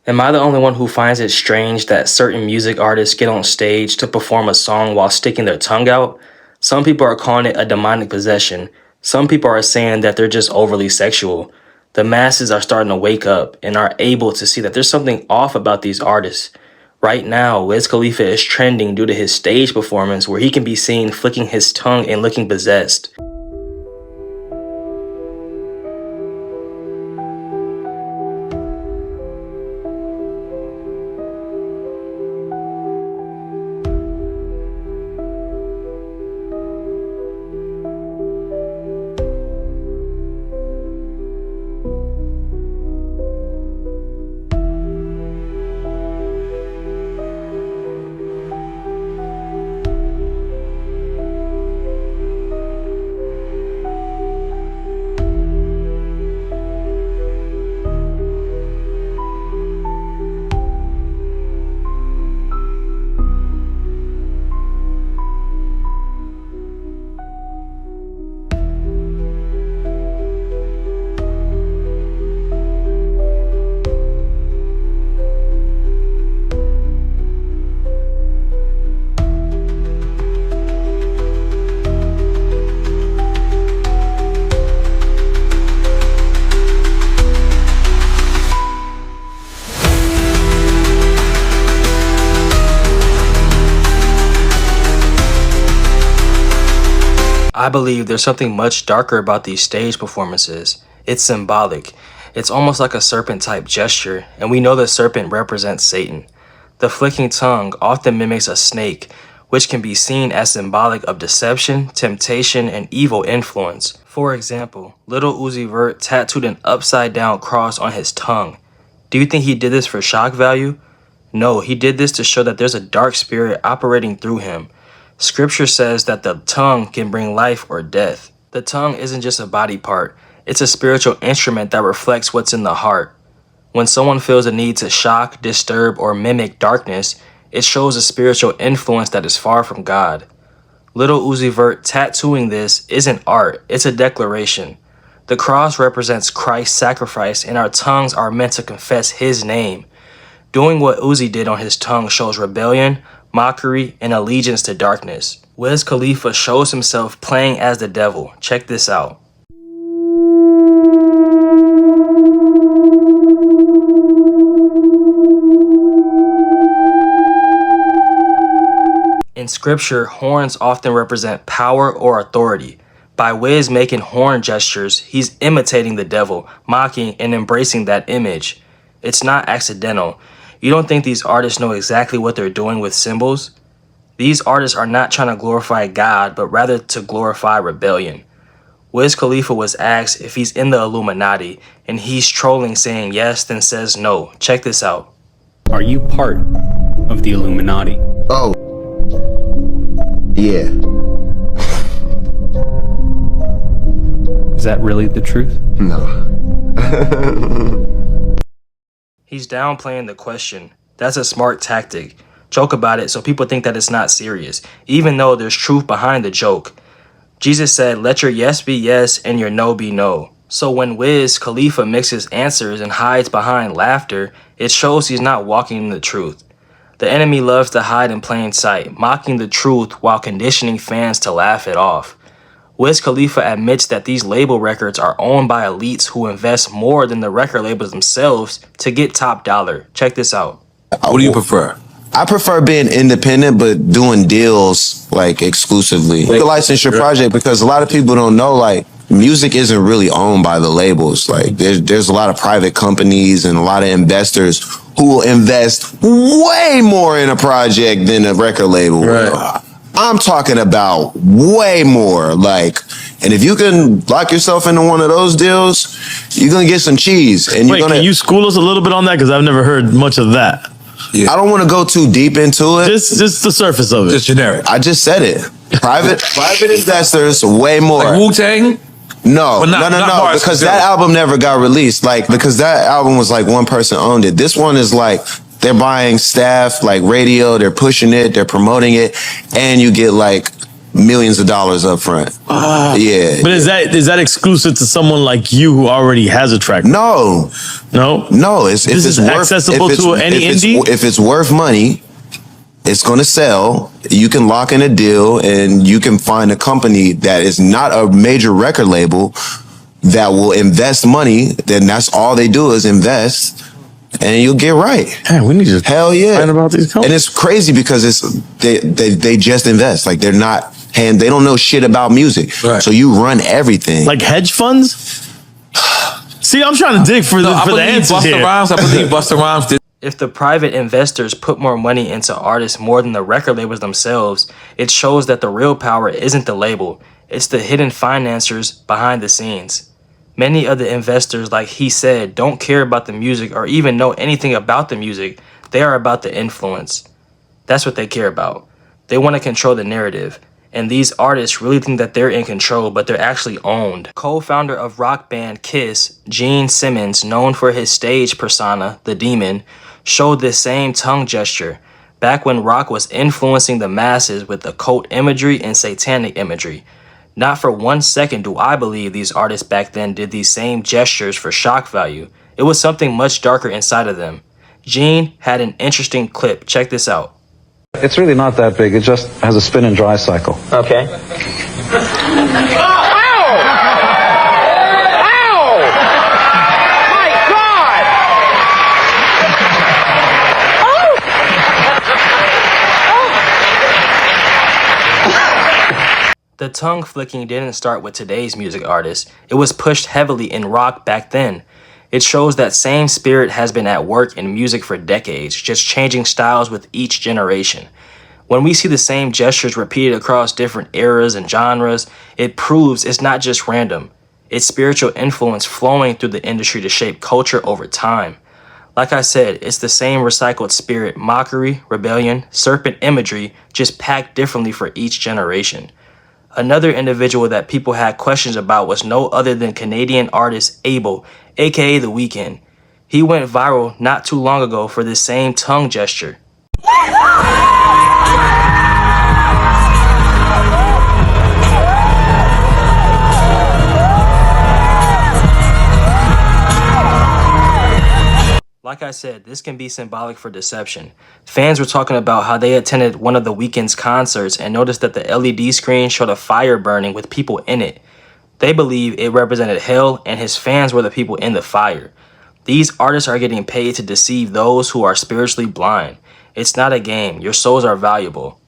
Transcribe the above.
Am I the only one who finds it strange that certain music artists get on stage to perform a song while sticking their tongue out? Some people are calling it a demonic possession. Some people are saying that they're just overly sexual. The masses are starting to wake up and are able to see that there's something off about these artists. Right now, Wiz Khalifa is trending due to his stage performance where he can be seen flicking his tongue and looking possessed. I believe there's something much darker about these stage performances. It's symbolic. It's almost like a serpent type gesture, and we know the serpent represents Satan. The flicking tongue often mimics a snake, which can be seen as symbolic of deception, temptation, and evil influence. For example, Lil Uzi Vert tattooed an upside down cross on his tongue. Do you think he did this for shock value? No, he did this to show that there's a dark spirit operating through him. Scripture says that the tongue can bring life or death. The tongue isn't just a body part, it's a spiritual instrument that reflects what's in the heart. When someone feels a need to shock, disturb, or mimic darkness, it shows a spiritual influence that is far from God. Lil Uzi Vert tattooing this isn't art, it's a declaration. The cross represents Christ's sacrifice, and our tongues are meant to confess his name. Doing what Uzi did on his tongue shows rebellion, mockery, and allegiance to darkness. Wiz Khalifa shows himself playing as the devil. Check this out. In scripture, horns often represent power or authority. By Wiz making horn gestures, he's imitating the devil, mocking and embracing that image. It's not accidental. You don't think these artists know exactly what they're doing with symbols? These artists are not trying to glorify God, but rather to glorify rebellion. Wiz Khalifa was asked if he's in the Illuminati, and he's trolling saying yes, then says no. Check this out. Are you part of the Illuminati? Oh. Yeah. Is that really the truth? No. He's downplaying the question. That's a smart tactic. Joke about it so people think that it's not serious, even though there's truth behind the joke. Jesus said, let your yes be yes and your no be no. So when Wiz Khalifa mixes answers and hides behind laughter, it shows he's not walking in the truth. The enemy loves to hide in plain sight, mocking the truth while conditioning fans to laugh it off. Wiz Khalifa admits that these label records are owned by elites who invest more than the record labels themselves to get top dollar. Check this out. What do you prefer? I prefer being independent, but doing deals like exclusively. You can license your project because a lot of people don't know, like, music isn't really owned by the labels. Like, there's a lot of private companies and a lot of investors who will invest way more in a project than a record label. Right. I'm talking about way more, like, and if you can lock yourself into one of those deals, you're gonna get some cheese. And Wait, can you school us a little bit on that? Because I've never heard much of that. Yeah. I don't want to go too deep into it. Just the surface of it. Just generic. I just said it. Private investors, way more. Like Wu-Tang? No, not no, because that album never got released. Like, because that album was like one person owned it. This one is like, they're buying staff, like radio, they're pushing it, they're promoting it, and you get like millions of dollars up front. Yeah. But is that exclusive to someone like you who already has a track? No. It's This is accessible to any indie? If it's worth money, it's going to sell. You can lock in a deal, and you can find a company that is not a major record label that will invest money. Then that's all they do is invest, and you'll get right. Man, we need to hell yeah. find about these companies. And it's crazy because they just invest. Like they don't know shit about music. Right. So you run everything. Like hedge funds. See, I'm trying to dig for the answers here. I believe Busta Rhymes did. If the private investors put more money into artists more than the record labels themselves, it shows that the real power isn't the label, it's the hidden financiers behind the scenes. Many of the investors, like he said, don't care about the music or even know anything about the music. They are about the influence. That's what they care about. They want to control the narrative. And these artists really think that they're in control, but they're actually owned. Co-founder of rock band Kiss, Gene Simmons, known for his stage persona, the Demon, showed this same tongue gesture back when rock was influencing the masses with occult imagery and satanic imagery. Not for 1 second do I believe these artists back then did these same gestures for shock value. It was something much darker inside of them. Gene had an interesting clip. Check this out. It's really not that big. It just has a spin and dry cycle. Okay. The tongue flicking didn't start with today's music artists. It was pushed heavily in rock back then. It shows that same spirit has been at work in music for decades, just changing styles with each generation. When we see the same gestures repeated across different eras and genres, it proves it's not just random. It's spiritual influence flowing through the industry to shape culture over time. Like I said, it's the same recycled spirit, mockery, rebellion, serpent imagery, just packed differently for each generation. Another individual that people had questions about was no other than Canadian artist Abel, aka The Weeknd. He went viral not too long ago for this same tongue gesture. Like I said, this can be symbolic for deception. Fans were talking about how they attended one of The Weeknd's concerts and noticed that the LED screen showed a fire burning with people in it. They believe it represented hell and his fans were the people in the fire. These artists are getting paid to deceive those who are spiritually blind. It's not a game. Your souls are valuable.